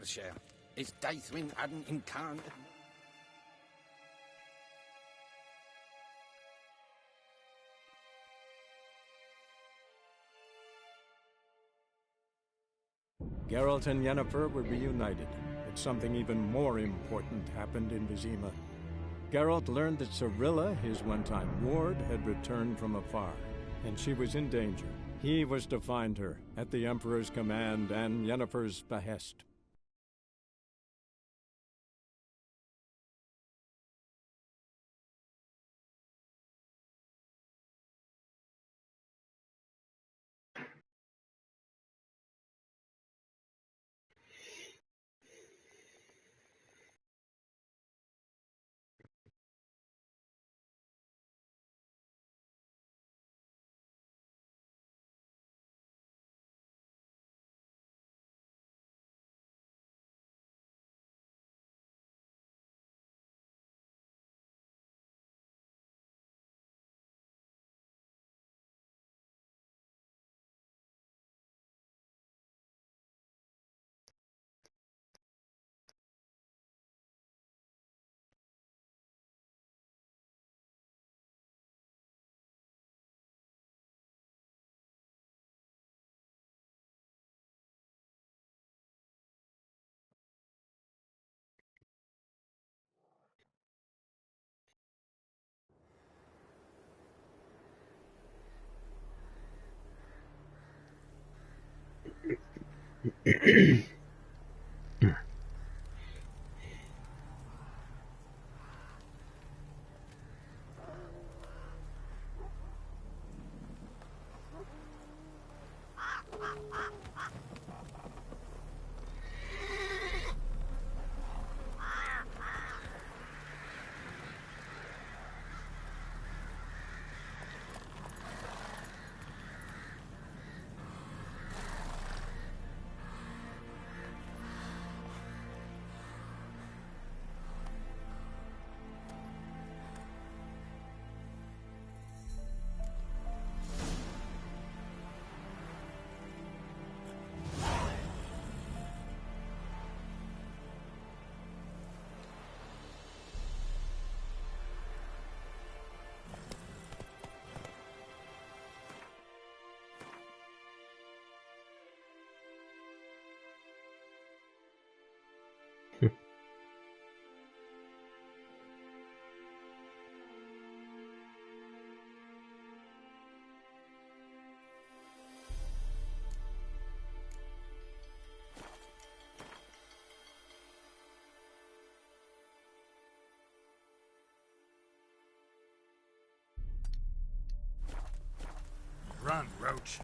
Ayrshire. Is Daithwyn hadn't incarnate? Geralt and Yennefer were reunited, but something even more important happened in Vizima. Geralt learned that Cirilla, his one-time ward, had returned from afar, and she was in danger. He was to find her, at the Emperor's command and Yennefer's behest. Run, Roach.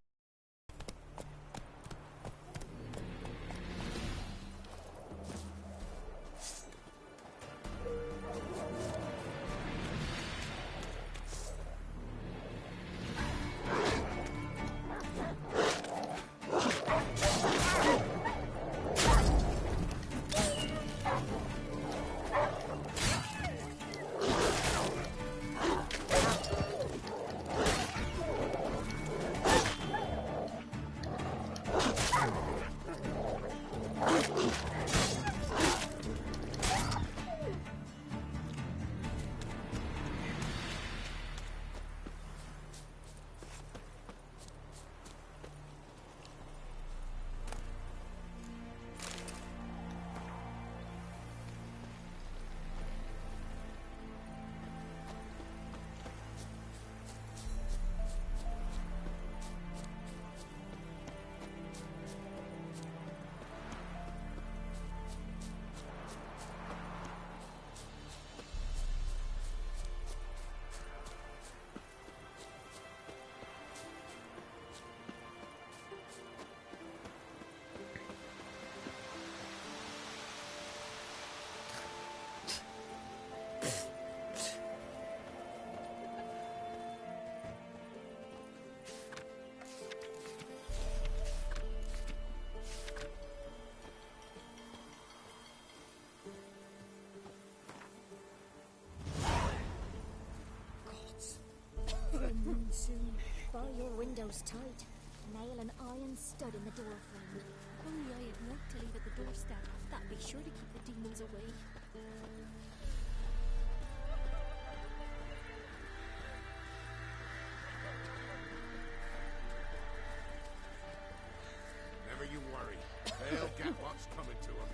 Soon. Bar your windows tight. Nail an iron stud in the door frame. Only I had work to leave at the doorstep. sure to keep the demons away. Never you worry. They'll get what's coming to them.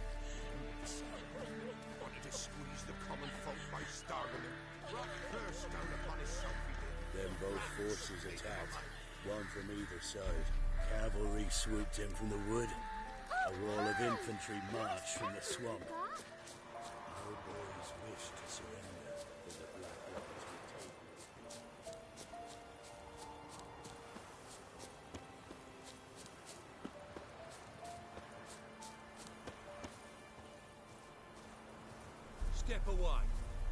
Wanted to squeeze the common folk by starving them. Rock curse down upon his self he did. Then both forces attacked, one from either side. Cavalry swooped in from the wood. A wall of infantry marched from the swamp. No boys wished to surrender, but the Black Ones would take them. Step away.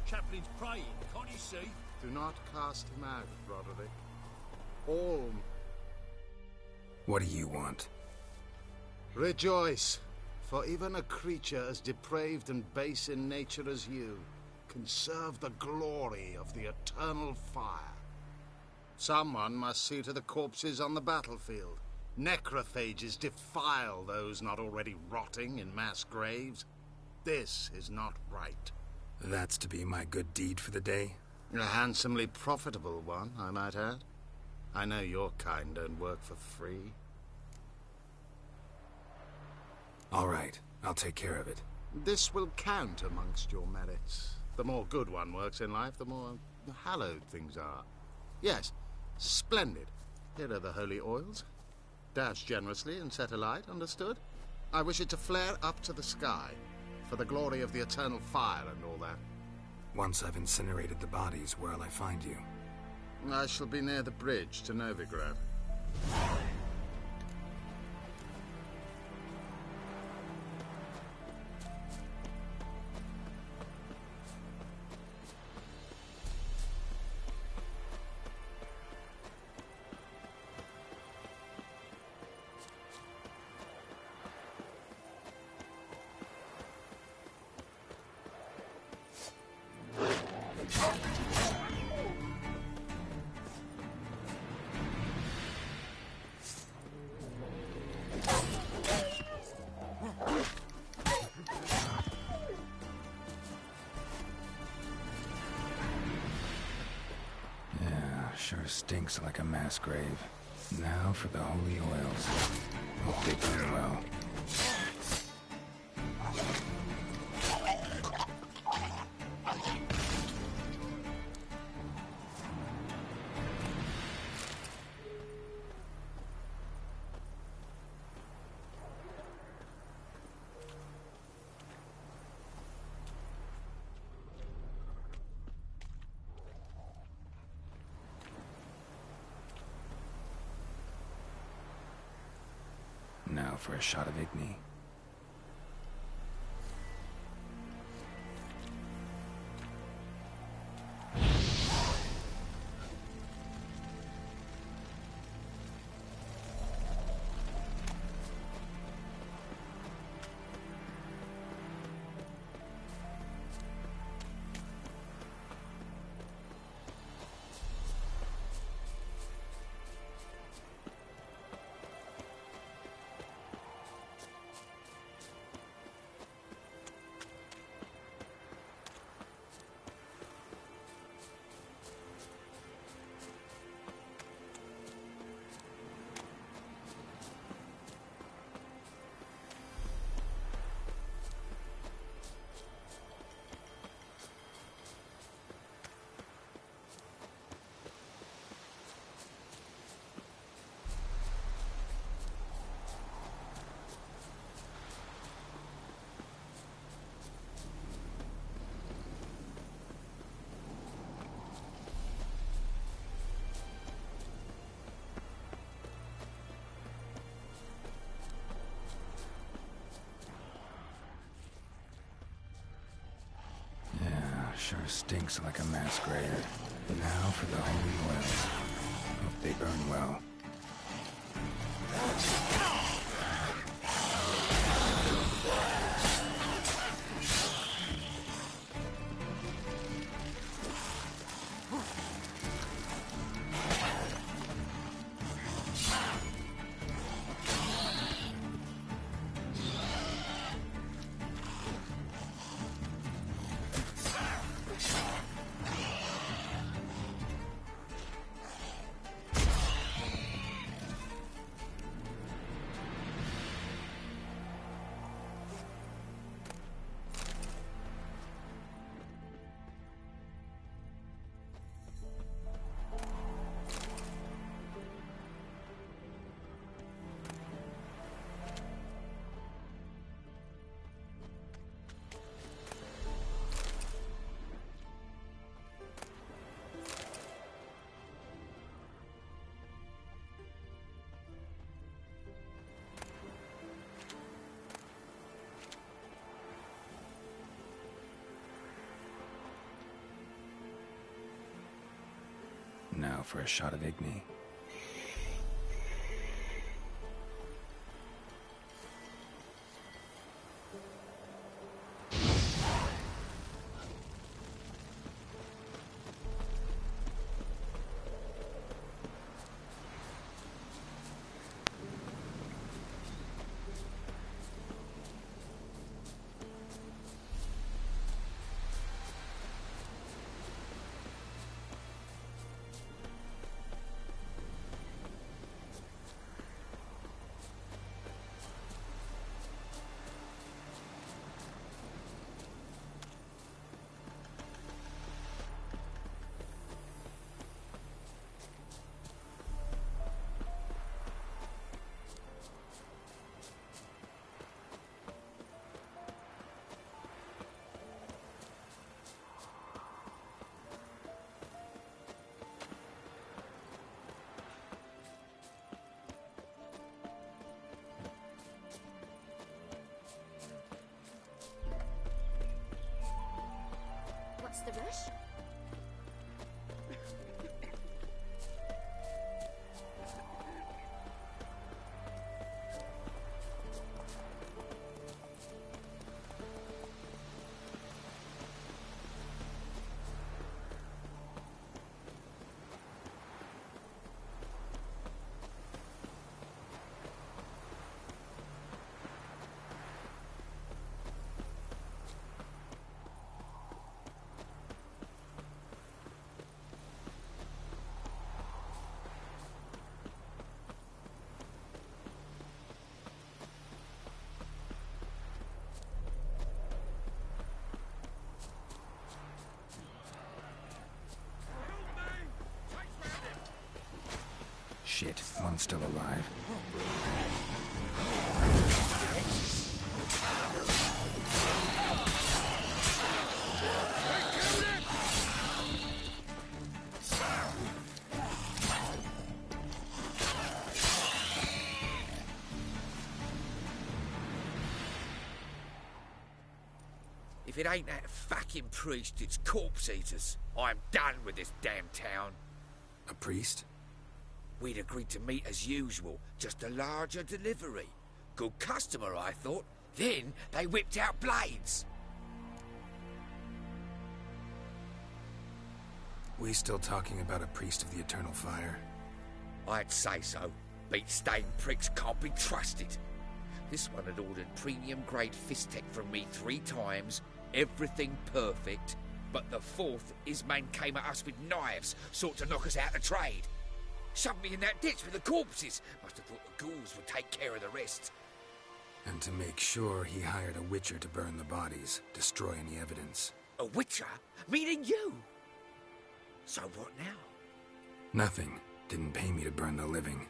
Chaplain's praying, can't you see? Do not cast him out, Roderick. All What do you want? rejoice, for even a creature as depraved and base in nature as you can serve the glory of the eternal fire. Someone must see to the corpses on the battlefield. Necrophages defile those not already rotting in mass graves. This is not right. That's to be my good deed for the day? A handsomely profitable one, I might add. I know your kind don't work for free. All right, I'll take care of it. This will count amongst your merits. The more good one works in life, the more hallowed things are. Yes, splendid. Here are the holy oils. Dash generously and set alight, understood? I wish it to flare up to the sky, for the glory of the eternal fire and all that. Once I've incinerated the bodies, where'll I find you? I shall be near the bridge to Novigrad. Sure stinks like a mass grave. Now for the holy oils. Hope they burn well. Now for a shot of Igni. Sure stinks like a mass grave. Now for the holy oils. Hope they burn well. Now for a shot of Igni. What's the rush? Shit, one's still alive. If it ain't that fucking priest, it's corpse eaters. I'm done with this damn town. A priest? We'd agreed to meet as usual, just a larger delivery. Good customer, I thought. Then they whipped out blades. We still talking about a priest of the Eternal Fire? I'd say so. Beat-stained pricks can't be trusted. This one had ordered premium-grade fist tech from me 3 times, everything perfect. But the 4th, his man came at us with knives, sought to knock us out of trade. Shoved me in that ditch with the corpses. Must have thought the ghouls would take care of the rest. And to make sure, he hired a witcher to burn the bodies, destroy any evidence. A witcher? Meaning you? So what now? Nothing. Didn't pay me to burn the living.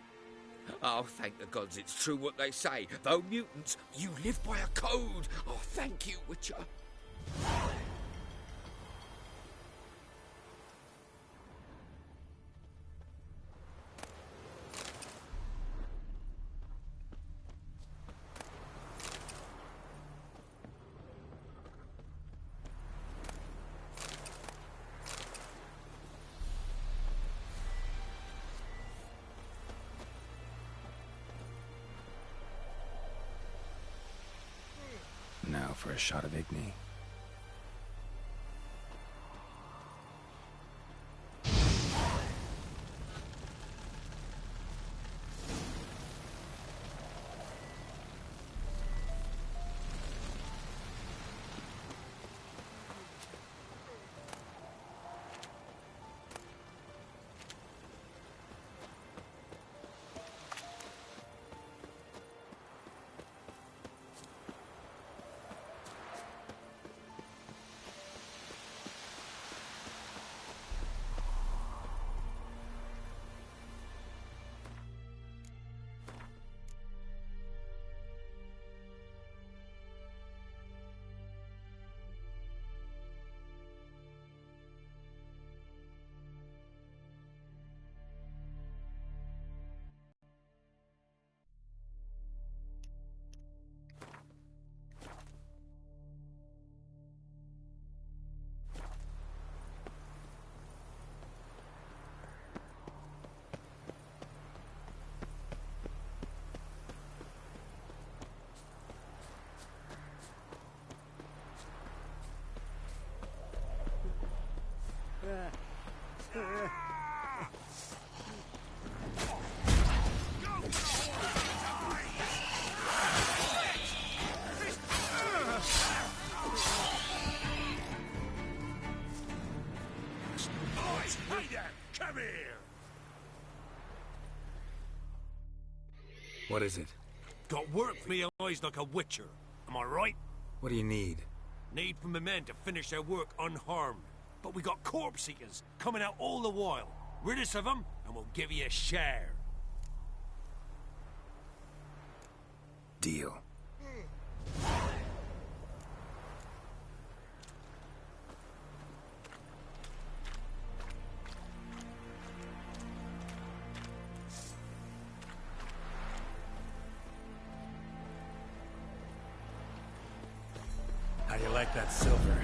Oh, thank the gods it's true what they say. Though mutants, you live by a code. Oh, thank you, Witcher. Now for a shot of Igni. Hey there! Come here! What is it? Got work for me eyes like a witcher. Am I right? What do you need? Need for my men to finish their work unharmed. But we got corpse eaters coming out all the while. Rid us of them, and we'll give you a share. Deal. How you like that silver?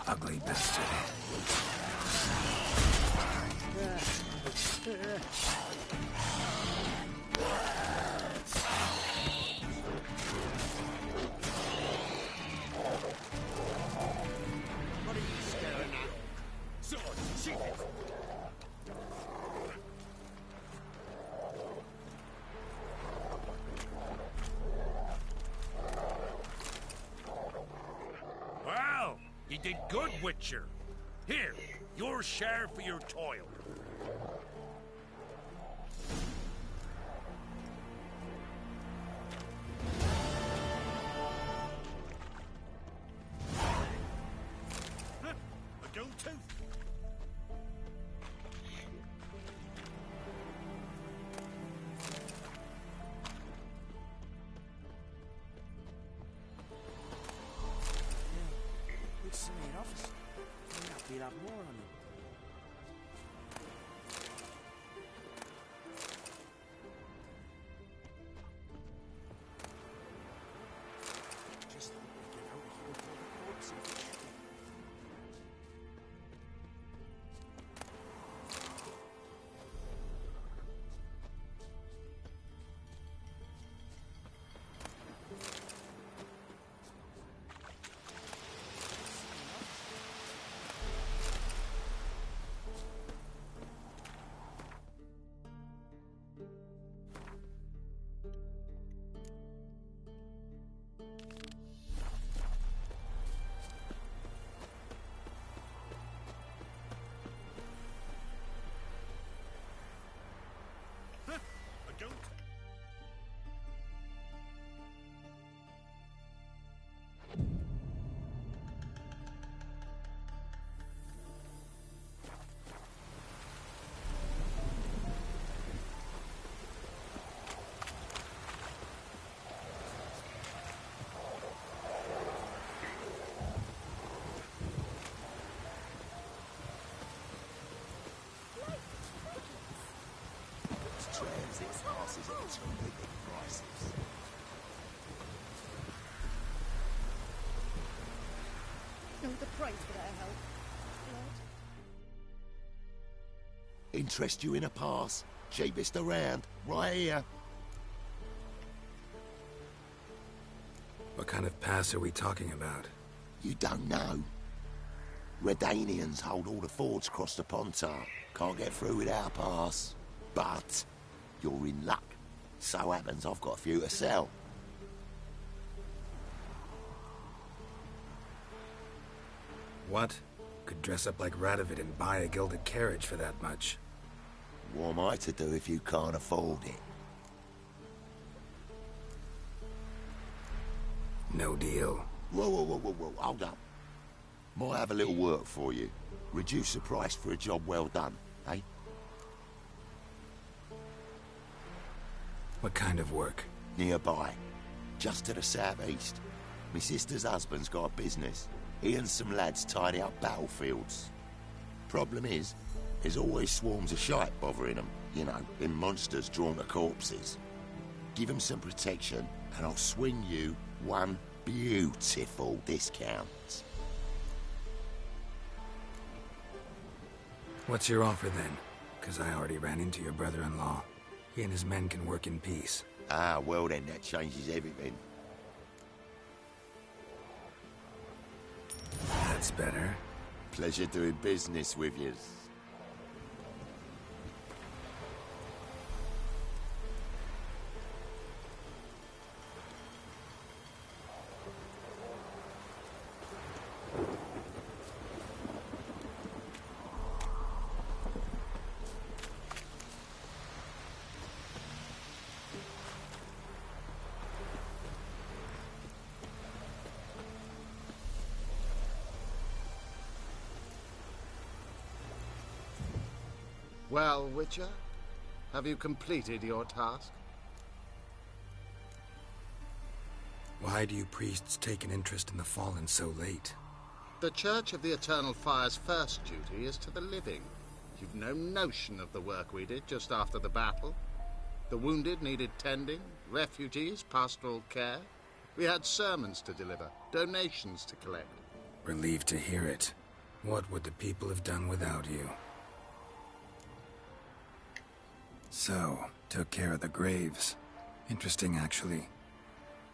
Ugly bastard. What are you staring at? Sword, shoot it! Well, you did good, Witcher. Here, your share for your toil. A gold tooth. Which is the main office. Might be a lot more on them. Just thought we'd get out of here before the corpse infection. exorbitant prices. Know the price for their help, Lord? Interest you in a pass? Cheapest around, right here. What kind of pass are we talking about? You don't know. Redanians hold all the fords across the Pontar. Can't get through without a pass. But you're in luck. So happens I've got a few to sell. What? Could dress up like Radovid and buy a gilded carriage for that much. What am I to do if you can't afford it? No deal. Whoa, hold up. Might have a little work for you. Reduce the price for a job well done, eh? What kind of work? Nearby. Just to the southeast. My sister's husband's got a business. He and some lads tidy up battlefields. Problem is, there's always swarms of shite bothering them. You know, them monsters drawn to corpses. Give them some protection, and I'll swing you one beautiful discount. What's your offer then? Because I already ran into your brother-in-law. He and his men can work in peace. Ah, well then, that changes everything. That's better. Pleasure doing business with you. Well, Witcher, have you completed your task? Why do you priests take an interest in the fallen so late? The Church of the Eternal Fire's first duty is to the living. You've no notion of the work we did just after the battle. The wounded needed tending, refugees, pastoral care. We had sermons to deliver, donations to collect. Relieved to hear it. What would the people have done without you? So, took care of the graves. Interesting, actually.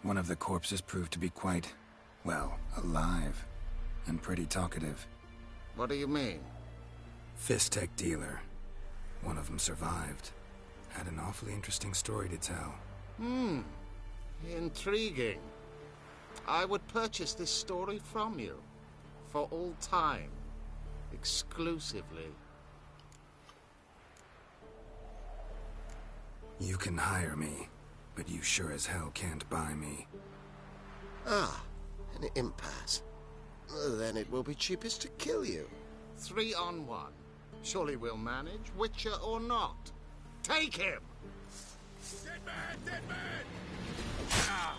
One of the corpses proved to be quite, well, alive. And pretty talkative. What do you mean? Fist-tech dealer. One of them survived. Had an awfully interesting story to tell. Intriguing. I would purchase this story from you. For all time. Exclusively. You can hire me, but you sure as hell can't buy me. Ah, an impasse. Then it will be cheapest to kill you. 3 on 1. Surely we'll manage, Witcher or not. Take him! Dead man! Dead man! Ah!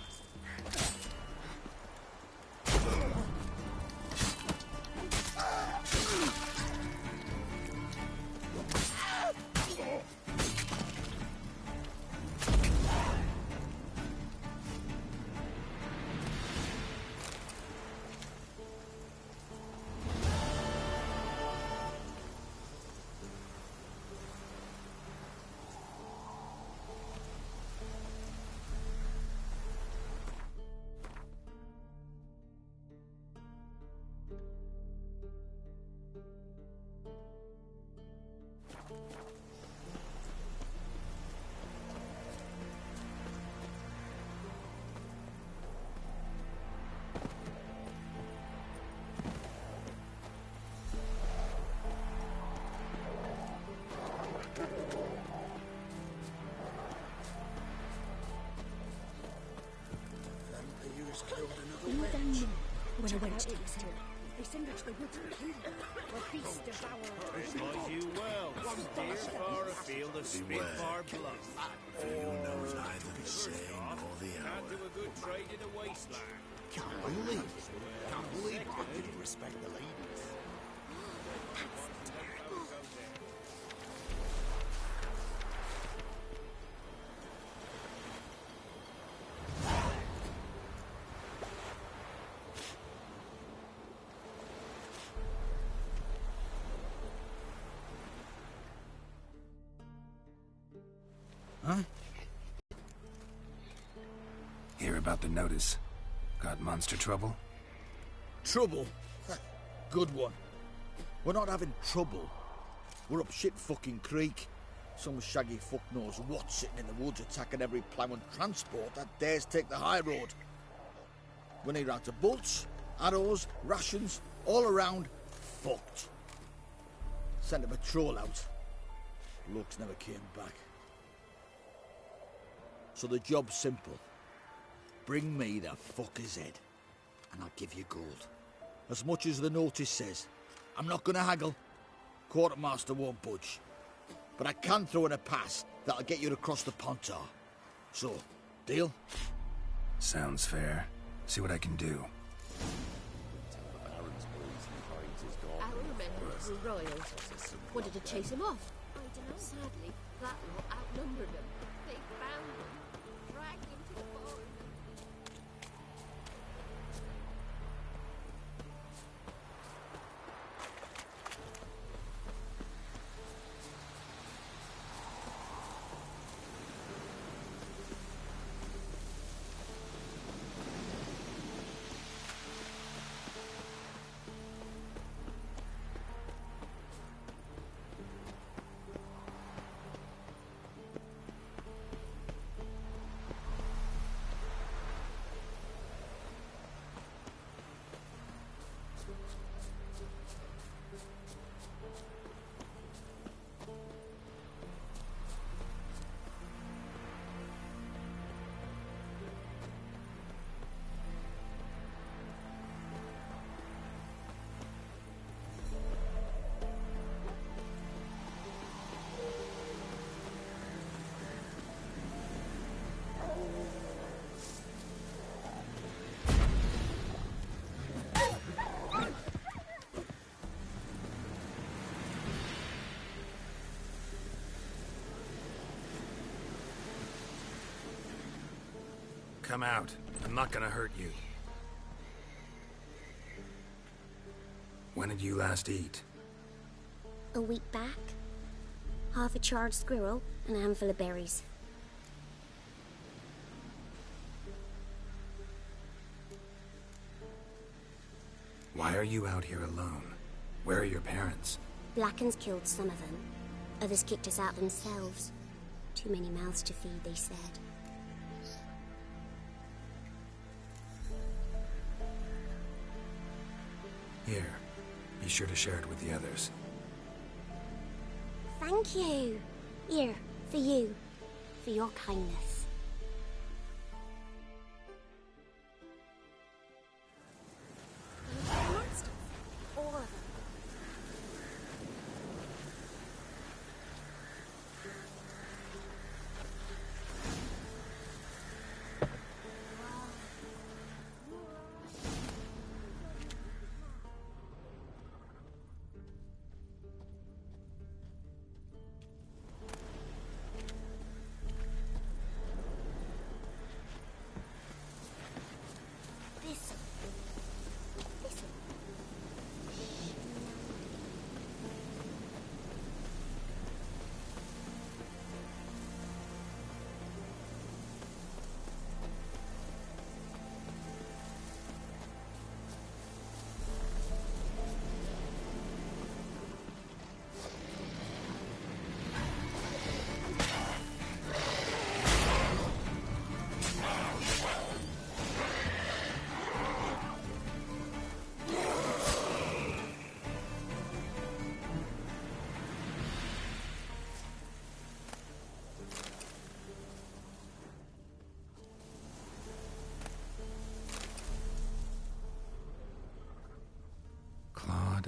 When I went to Easter, they send her to the woods and kill her, where beasts devour her. This lies you well. Steer far afield of Spitfire blood. For you knows neither the saying nor the Can't hour. do a good trade in a wasteland. Can't believe it. Can't believe I didn't respect the ladies. Huh? Hear about the notice? Got monster trouble? Trouble? Good one. We're not having trouble. We're up shit fucking creek. Some shaggy fuck knows what sitting in the woods attacking every plough and transport that dares take the high road. We need out of bolts, arrows, rations, all around, fucked. Sent a patrol out. Looks never came back. So the job's simple. Bring me the fucker's head, and I'll give you gold. As much as the notice says. I'm not gonna haggle. Quartermaster won't budge. But I can throw in a pass that'll get you across the Pontar. So, deal? Sounds fair. See what I can do. Our men were royal. Wanted to chase him off. I don't know. Sadly, that lot outnumbered them. They found him, dragged him to the forest. Come out. I'm not gonna hurt you. When did you last eat? A week back. Half a charred squirrel and a handful of berries. Why are you out here alone? Where are your parents? Blackens killed some of them. Others kicked us out themselves. Too many mouths to feed, they said. Here, be sure to share it with the others. Thank you. Here, for you. For your kindness. Monsters. All of them.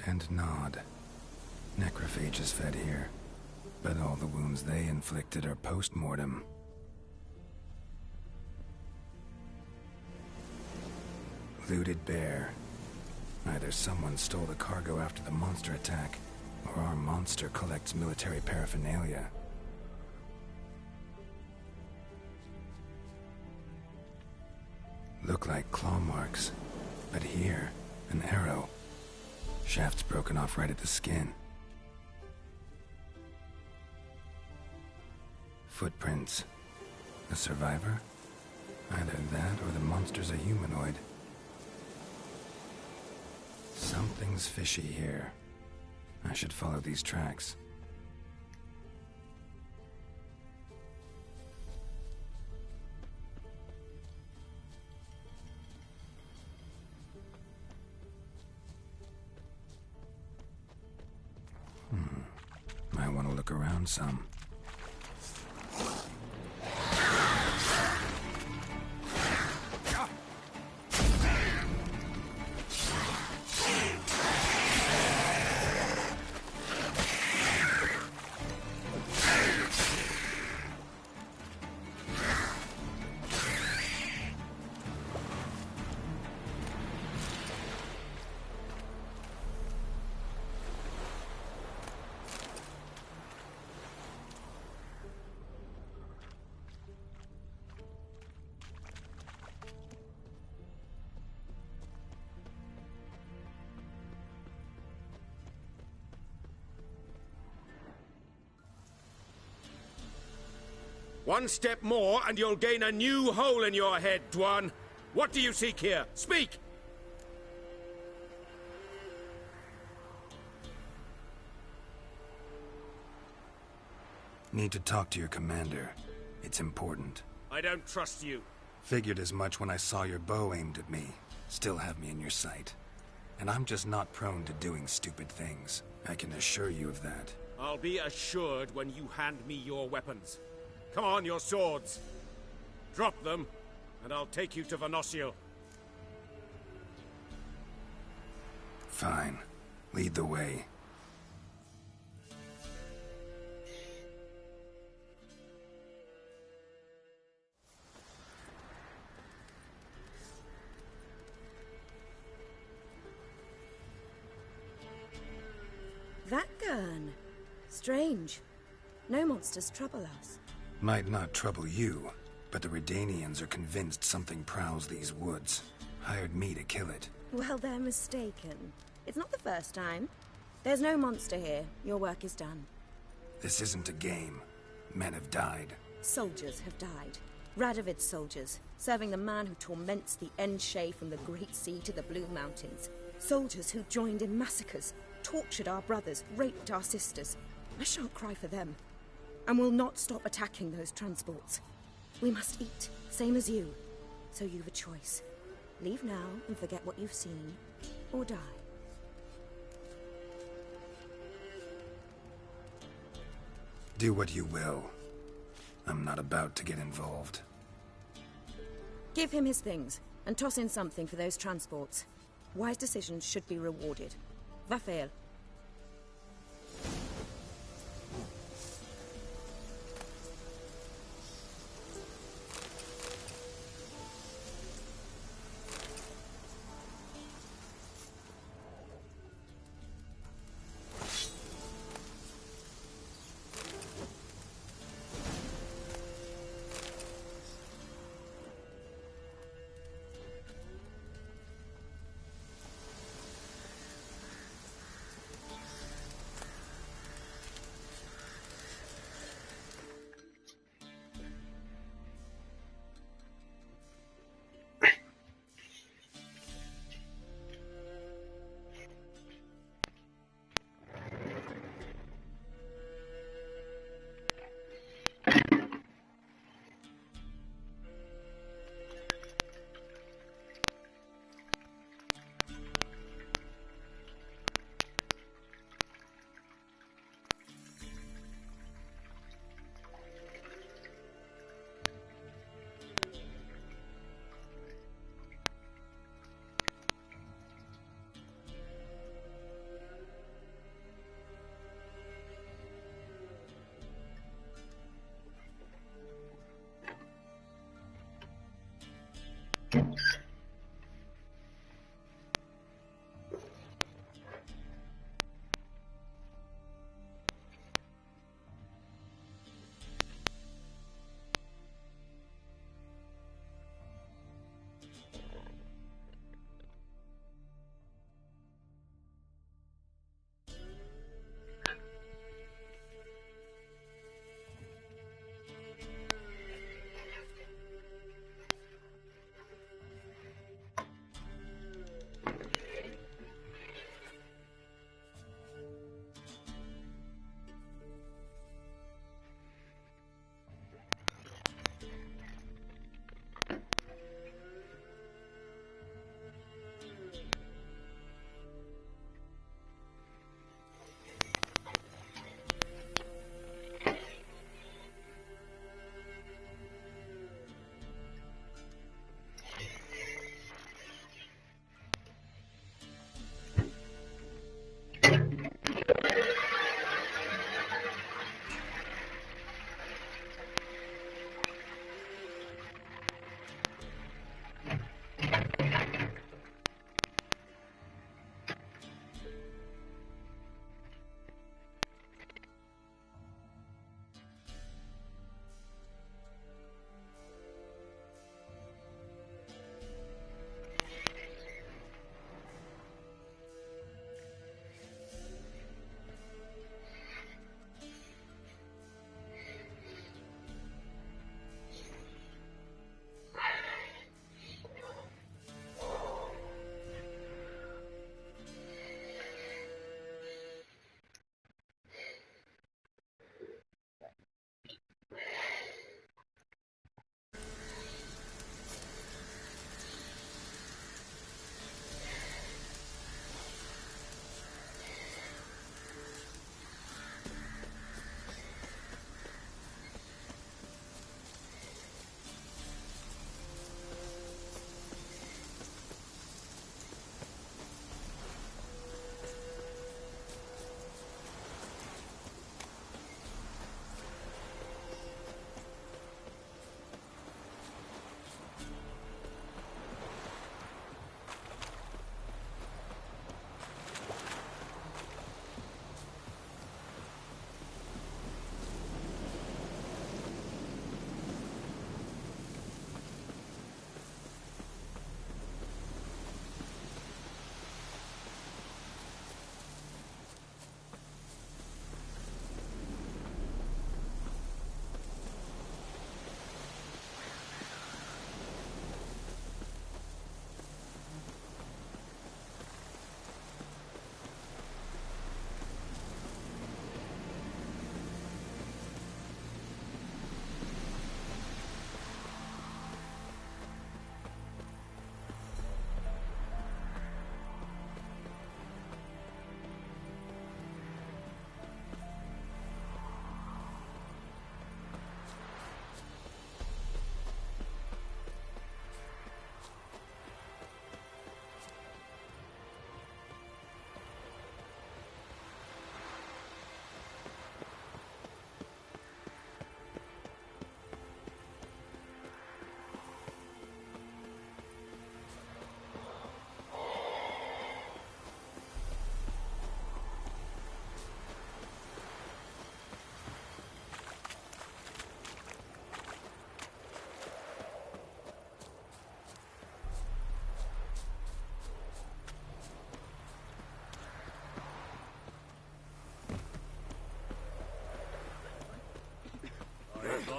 And gnawed. Necrophages fed here, but all the wounds they inflicted are post-mortem. Looted bear. Either someone stole the cargo after the monster attack, or our monster collects military paraphernalia. Look like claw marks, but here, an arrow. Shaft's broken off right at the skin. Footprints. A survivor? Either that or the monster's a humanoid. Something's fishy here. I should follow these tracks. Might want to look around some. One step more, and you'll gain a new hole in your head, Dwan. What do you seek here? Speak! Need to talk to your commander. It's important. I don't trust you. Figured as much when I saw your bow aimed at me. Still have me in your sight. And I'm just not prone to doing stupid things. I can assure you of that. I'll be assured when you hand me your weapons. Come on, your swords. Drop them, and I'll take you to Venosio. Fine. Lead the way. That gun. Strange. No monsters trouble us. Might not trouble you, but the Redanians are convinced something prowls these woods. Hired me to kill it. Well, they're mistaken. It's not the first time. There's no monster here. Your work is done. This isn't a game. Men have died. Soldiers have died. Radovid's soldiers, serving the man who torments the Enche from the Great Sea to the Blue Mountains. Soldiers who joined in massacres, tortured our brothers, raped our sisters. I shan't cry for them. And will not stop attacking those transports. We must eat, same as you. So you've a choice. Leave now and forget what you've seen, or die. Do what you will. I'm not about to get involved. Give him his things, and toss in something for those transports. Wise decisions should be rewarded. Vafael.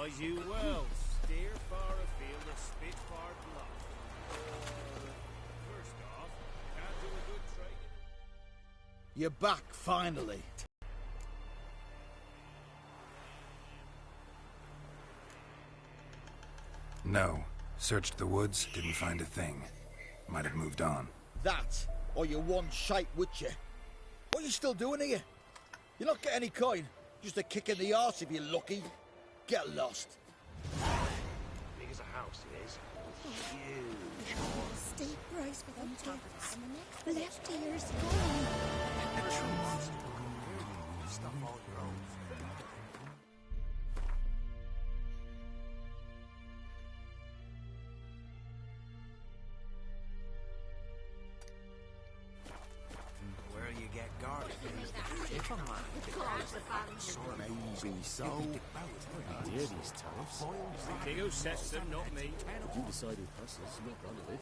advise you well. Steer far afield of Spitfire Bluff. First off, can't do a good trade. You're back, finally. No. Searched the woods, didn't find a thing. Might have moved on. That, or you're one shite witcher. What are you still doing here? You're not getting any coin. Just a kick in the arse if you're lucky. Get lost. Big as a house, it is. Huge. Steep price for them tickets. Left ear's gone. Stuff all your own. Where you get guarded? If I'm Maybe so. Dear these tariffs. King who sets them, not me. But you decide who passes, not none of it.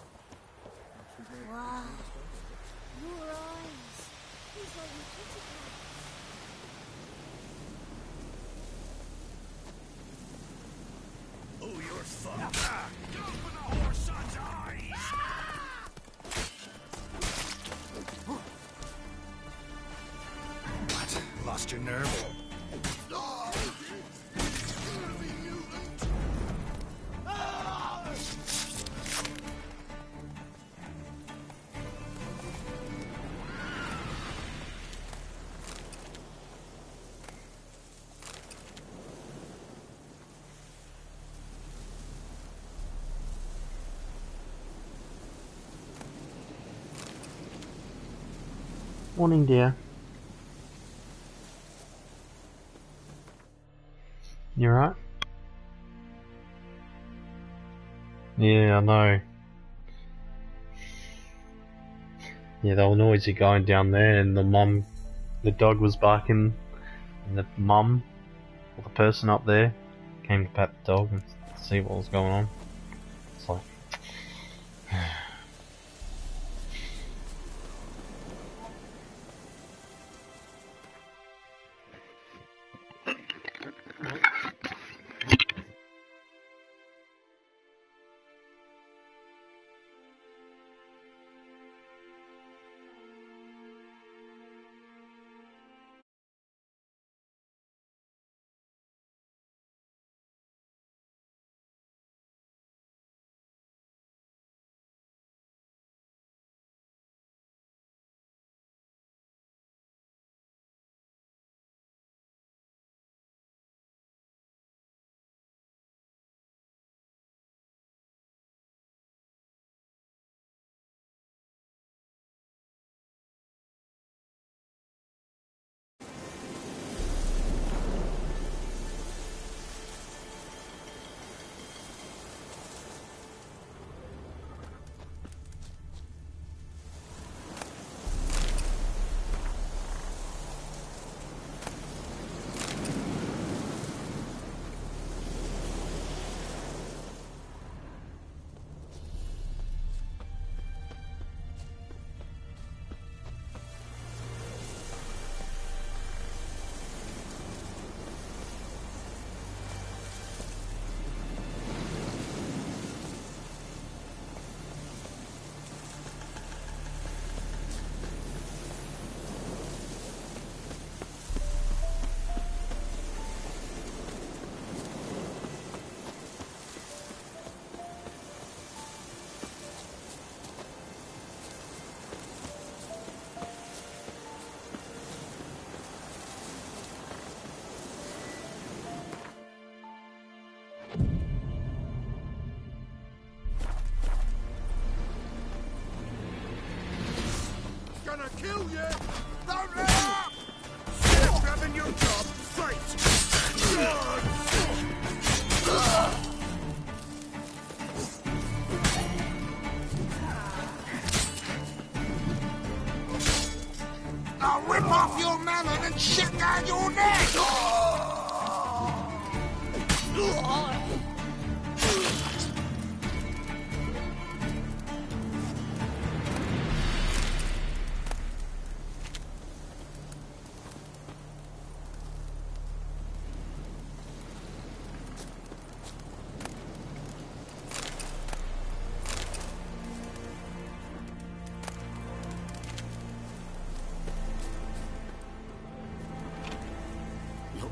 Wow. Your eyes. He's like a kitty cat. Oh, you're fucked. Open the horse son's eyes! What? Lost your nerve? Morning, dear. You alright? Yeah, I know. Yeah, they were noisy going down there, and the dog was barking, and the mum, or the person up there, came to pat the dog and see what was going on. It's like... Gonna kill you! Don't let up! Stop grabbing your job! Fight! I'll rip off your melon and shut down your neck!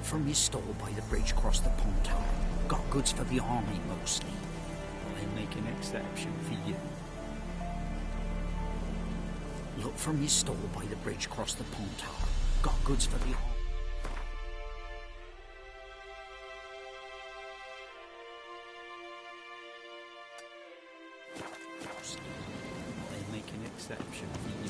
from your stall by the bridge across the pond tower. Got goods for the army, mostly. I'll make an exception for you. Look from your stall by the bridge across the pond tower. Got goods for the army. I'll make an exception for you.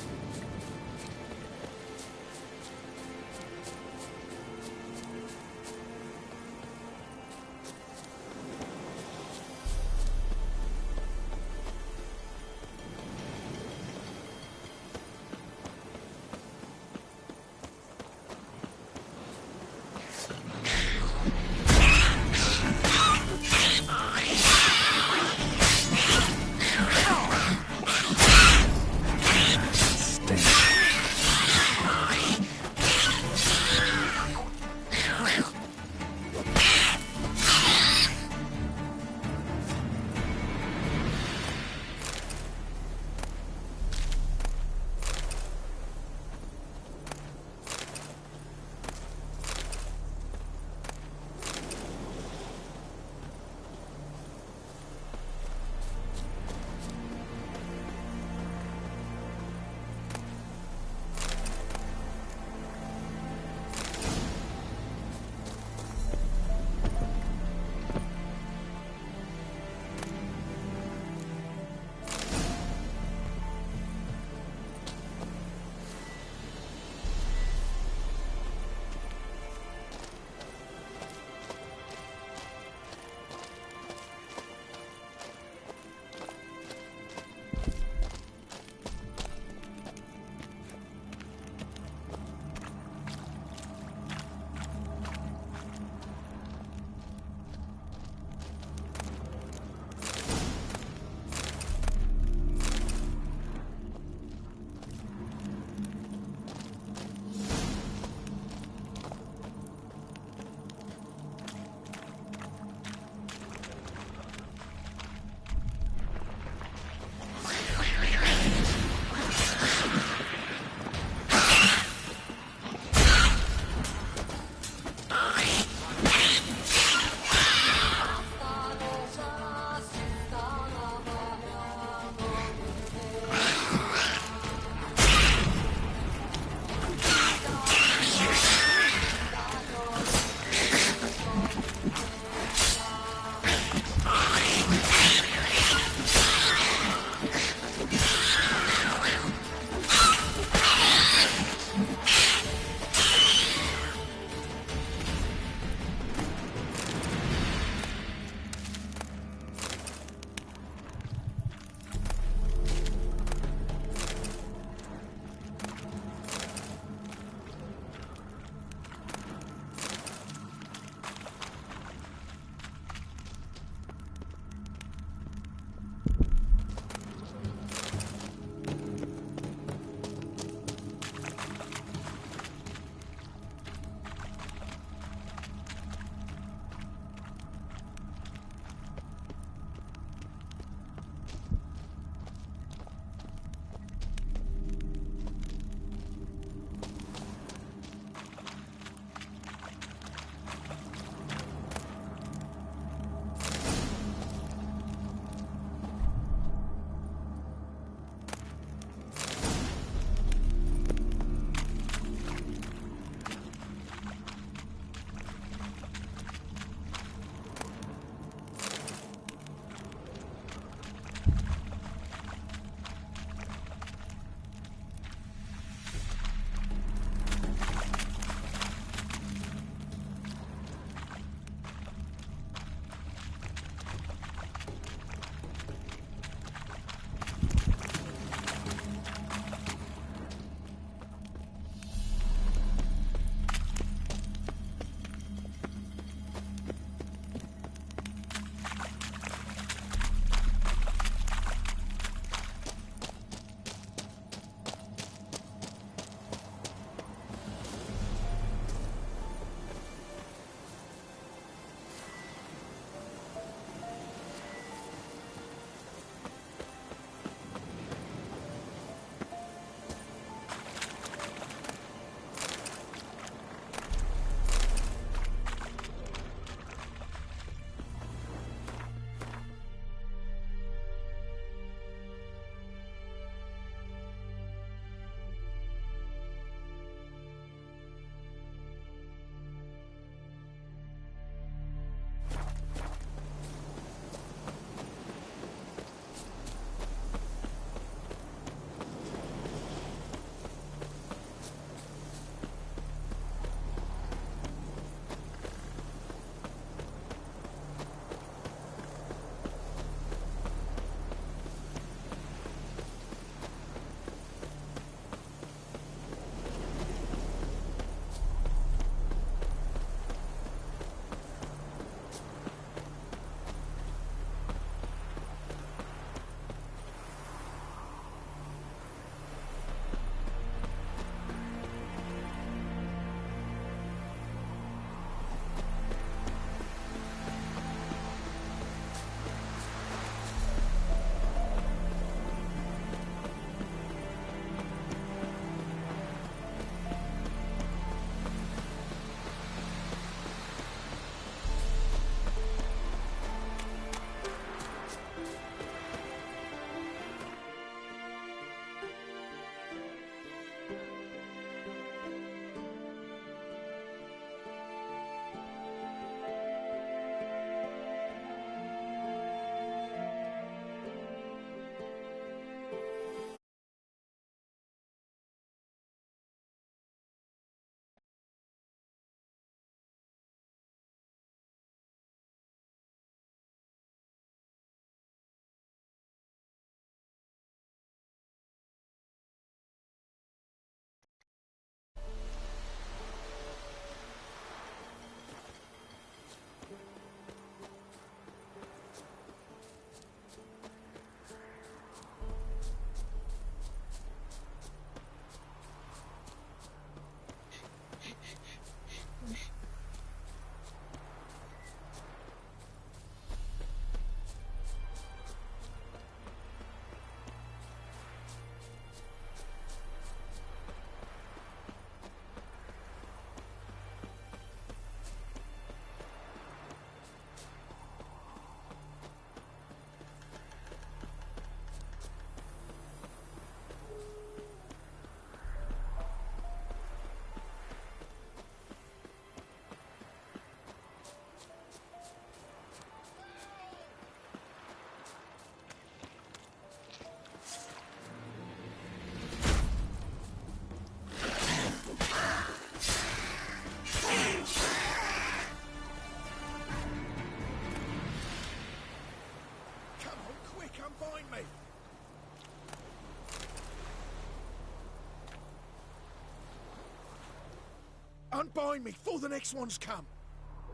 Unbind me before the next ones come.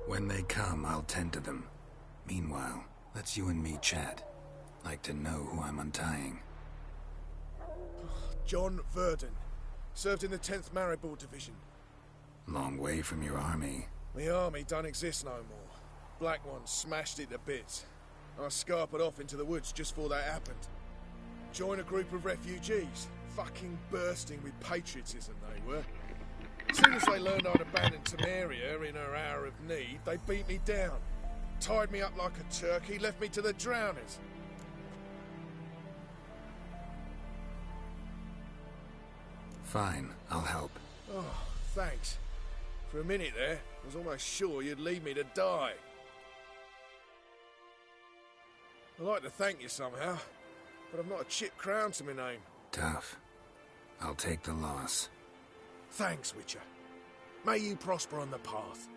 When they come, I'll tend to them. Meanwhile, let's you and me chat. Like to know who I'm untying. John Verdon. Served in the 10th Maribor Division. Long way from your army. The army don't exist no more. Black Ones smashed it to bits. I scarpered off into the woods just before that happened. Joined a group of refugees. Fucking bursting with patriotism they were. As soon as they learned I'd abandoned Temeria in her hour of need, they beat me down. Tied me up like a turkey, left me to the drowners. Fine, I'll help. Oh, thanks. For a minute there, I was almost sure you'd leave me to die. I'd like to thank you somehow, but I've not a chip crown to my name. Tough. I'll take the loss. Thanks, Witcher. May you prosper on the path.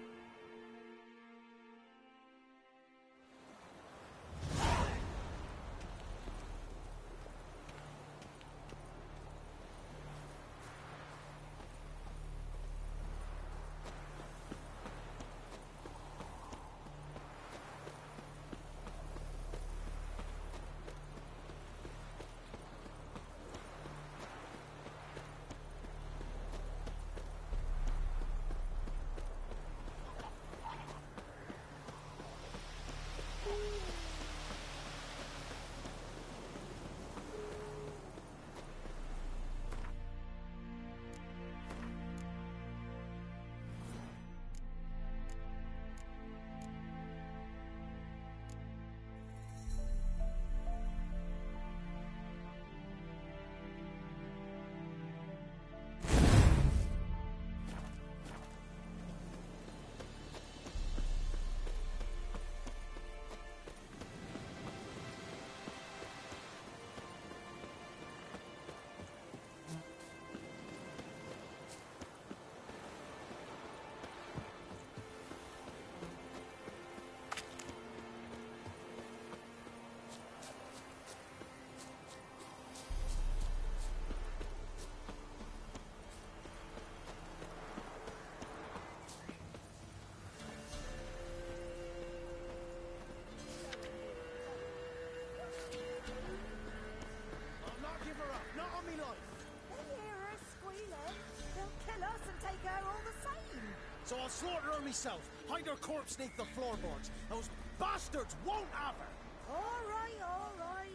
So I'll slaughter her myself, hide her corpse neath the floorboards. Those bastards won't have her! All right, all right.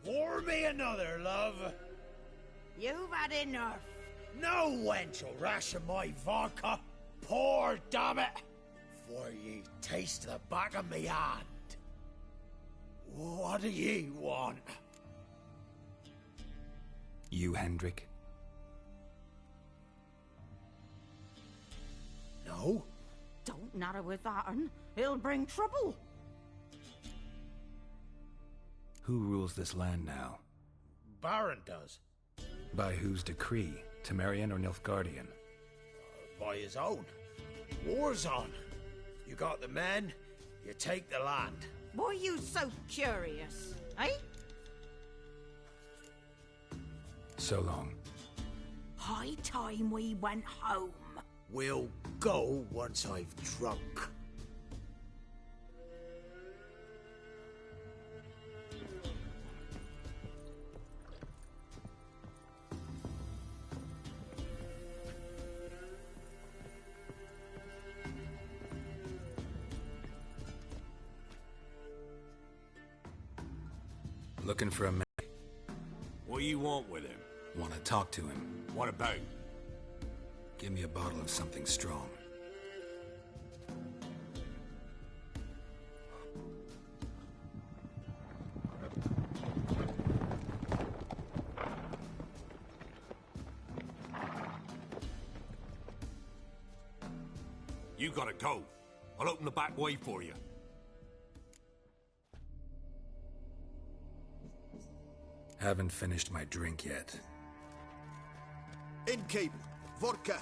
Pour me another, love. You've had enough. No wench will ration my vodka. Pour, damn it. For ye taste the back of me hand. What do ye want? You, Hendrik? No? Don't natter with that un. It'll bring trouble. Who rules this land now? Baron does. By whose decree? Temerian or Nilfgaardian? By his own. War's on. You got the men, you take the land. Why you so curious, eh? So long. High time we went home. We'll go once I've drunk. Looking for a man. What do you want with him? Want to talk to him. What about? Give me a bottle of something strong. You gotta go. I'll open the back way for you. Haven't finished my drink yet. Innkeep, vodka.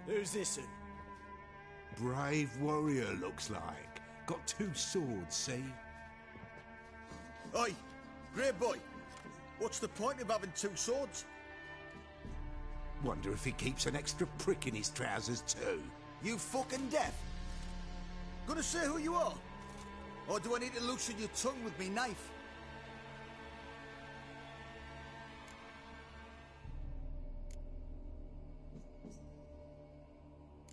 Who's this in? Brave warrior, looks like. Got 2 swords, see? Oi, grey boy. What's the point of having 2 swords? Wonder if he keeps an extra prick in his trousers too. You fucking deaf? Gonna say who you are? Or do I need to loosen your tongue with me knife?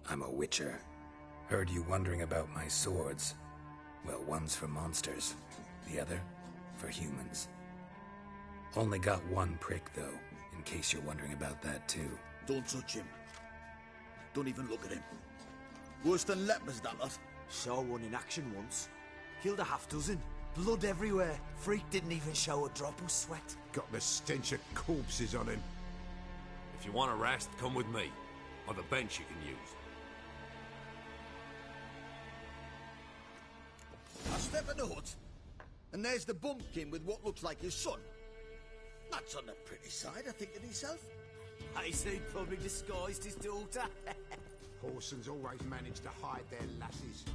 I'm a witcher. Heard you wondering about my swords. Well, one's for monsters, the other for humans. Only got 1 prick, though, in case you're wondering about that, too. Don't touch him. Don't even look at him. Worse than lepers, that lot. Saw one in action once. Killed a half-dozen. Blood everywhere. Freak didn't even show a drop of sweat. Got the stench of corpses on him. If you want a rest, come with me. I've a bench you can use. I step in the hut, and there's the bumpkin with what looks like his son. That's on the pretty side, I think to himself. I say probably disguised his daughter. Horsons always manage to hide their lasses.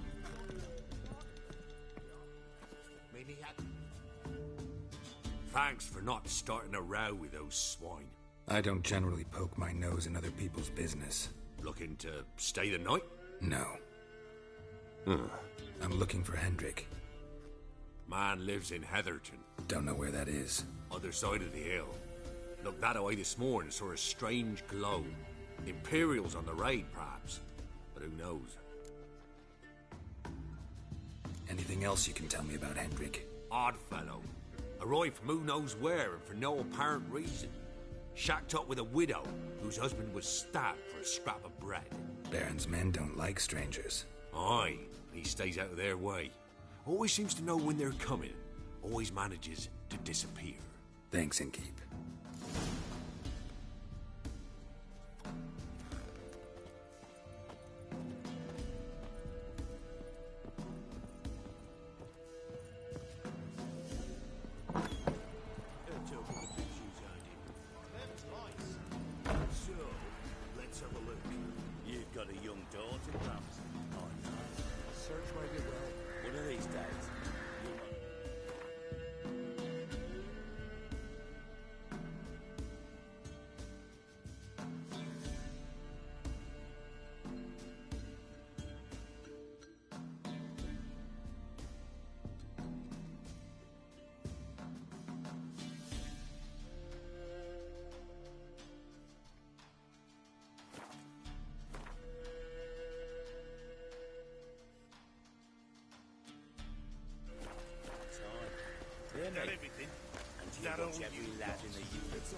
Thanks for not starting a row with those swine. I don't generally poke my nose in other people's business. Looking to stay the night? No. I'm looking for Hendrik. Man lives in Heatherton. Don't know where that is. Other side of the hill. Looked that away this morning, saw a strange glow. Imperials on the raid, perhaps. But who knows? Anything else you can tell me about Hendrik? Odd fellow. Arrived from who knows where and for no apparent reason. Shacked up with a widow whose husband was stabbed for a scrap of bread. Baron's men don't like strangers. Aye, and he stays out of their way. Always seems to know when they're coming. Always manages to disappear. Thanks, Innkeep. So, let's have a look. You've got a young daughter, perhaps? Oh, no. Search where you will. One of these days, you might... Not everything. And you watch every lad in the unit.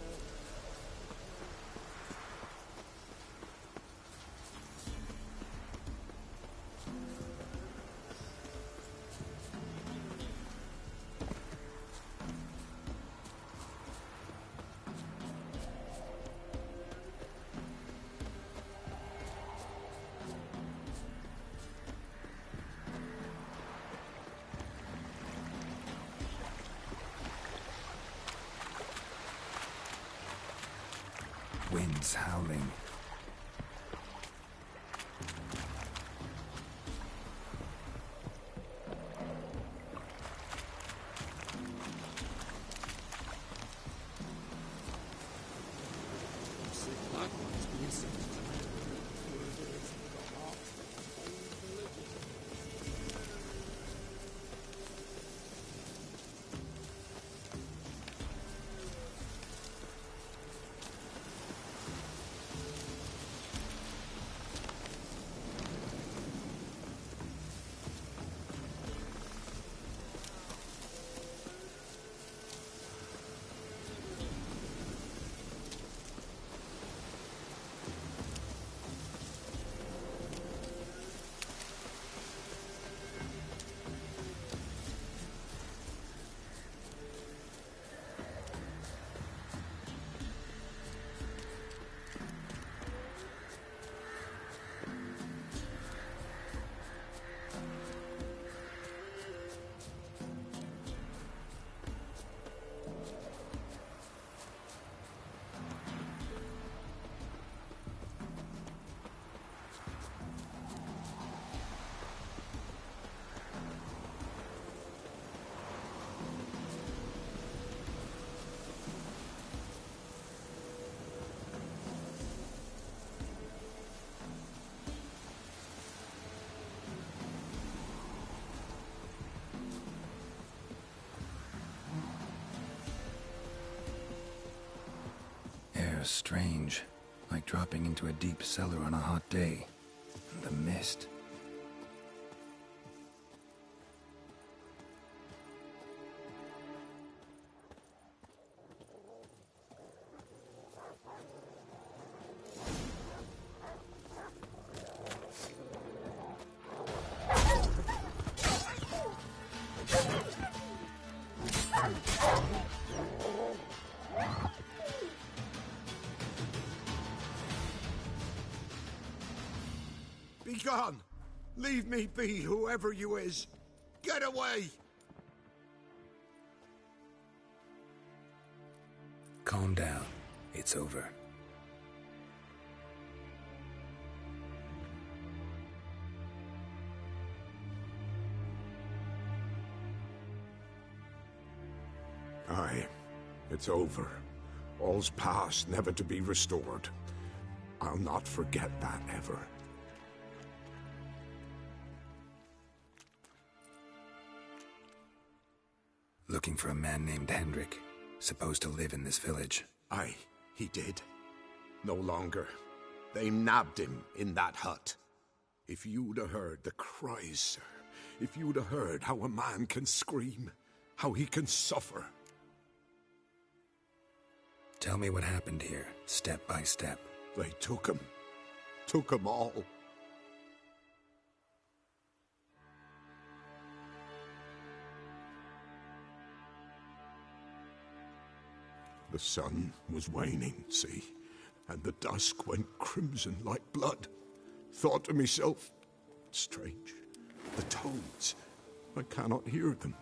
Winds howling. was strange, like dropping into a deep cellar on a hot day. And the mist. Be gone! Leave me be, whoever you is! Get away! Calm down. It's over. Aye, it's over. All's past, never to be restored. I'll not forget that ever. Looking for a man named Hendrik, supposed to live in this village. Aye, he did. No longer. They nabbed him in that hut. If you'd have heard the cries, sir. If you'd have heard how a man can scream, how he can suffer. Tell me what happened here, step by step. They took him. Took him all. The sun was waning, see, and the dusk went crimson like blood. Thought to myself, strange, the toads, I cannot hear them.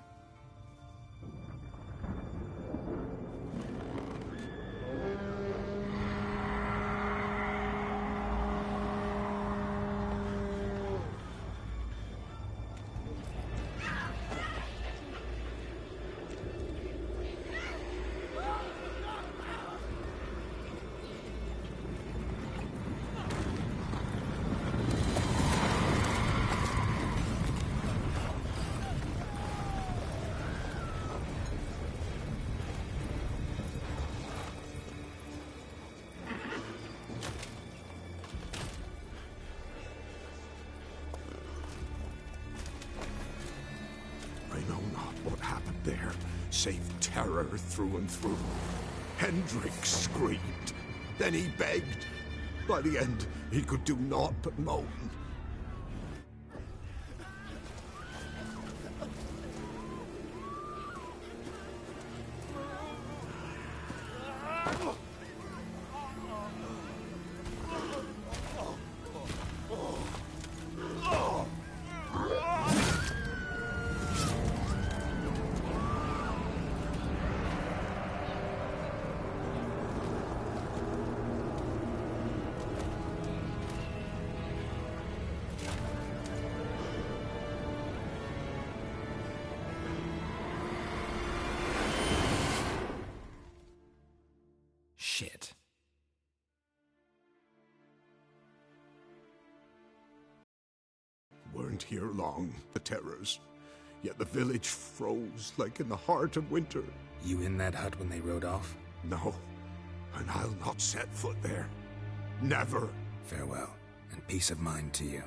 There, save terror through and through. Hendrik screamed. Then he begged. By the end, he could do naught but moan. Shit. Weren't here long, the terrors. Yet the village froze like in the heart of winter. You in that hut when they rode off? No, and I'll not set foot there. Never. Farewell, and peace of mind to you.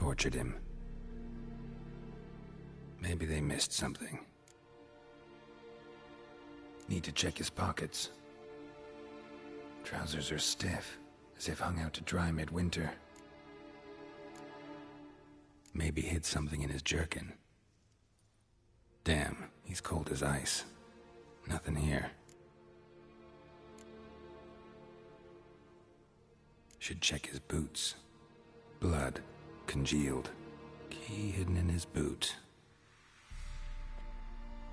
tortured him. Maybe they missed something. Need to check his pockets. Trousers are stiff, as if hung out to dry midwinter. Maybe hid something in his jerkin. Damn, he's cold as ice. Nothing here. Should check his boots. Blood, congealed. Key hidden in his boot.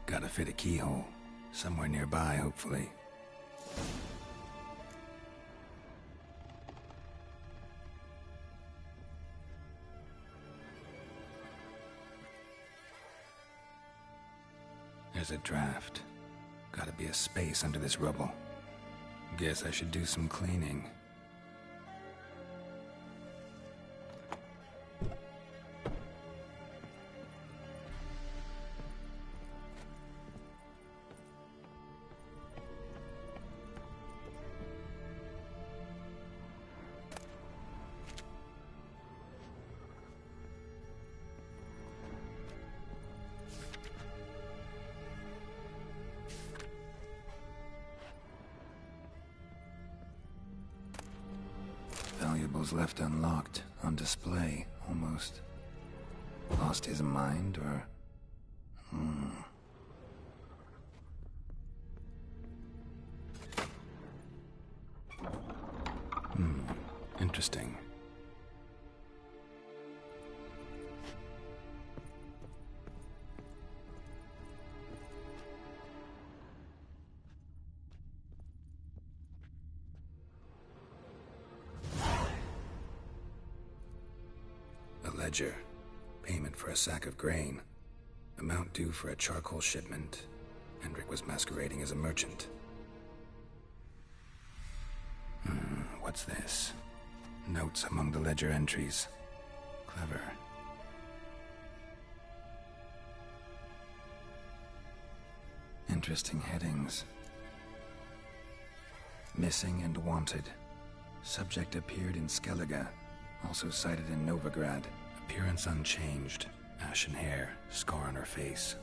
Gotta fit a keyhole. Somewhere nearby, hopefully. There's a draft. Gotta be a space under this rubble. Guess I should do some cleaning. Valuables left unlocked, on display, almost. Lost his mind, or... Interesting. Ledger. Payment for a sack of grain. Amount due for a charcoal shipment. Hendrik was masquerading as a merchant. What's this? Notes among the ledger entries. Clever. Interesting headings. Missing and wanted. Subject appeared in Skellige. Also sighted in Novigrad. Appearance unchanged. Ashen hair, scar on her face.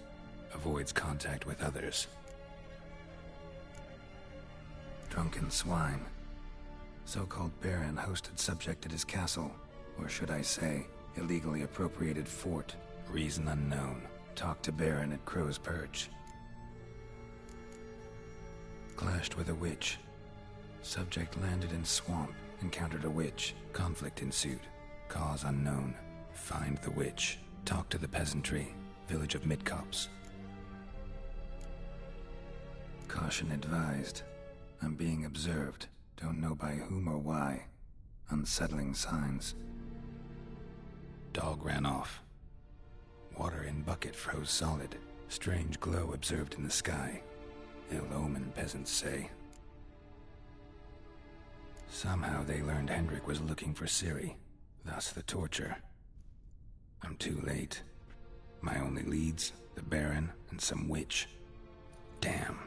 Avoids contact with others. Drunken swine. So-called Baron hosted subject at his castle. Or should I say, illegally appropriated fort. Reason unknown. Talked to Baron at Crow's Perch. Clashed with a witch. Subject landed in swamp. Encountered a witch. Conflict ensued. Cause unknown. Find the witch. Talk to the peasantry. Village of Midcopse. Caution advised. I'm being observed. Don't know by whom or why. Unsettling signs. Dog ran off. Water in bucket froze solid. Strange glow observed in the sky. Ill omen, peasants say. Somehow they learned Hendrik was looking for Ciri. Thus the torture. I'm too late. My only leads, the Baron and some witch. Damn.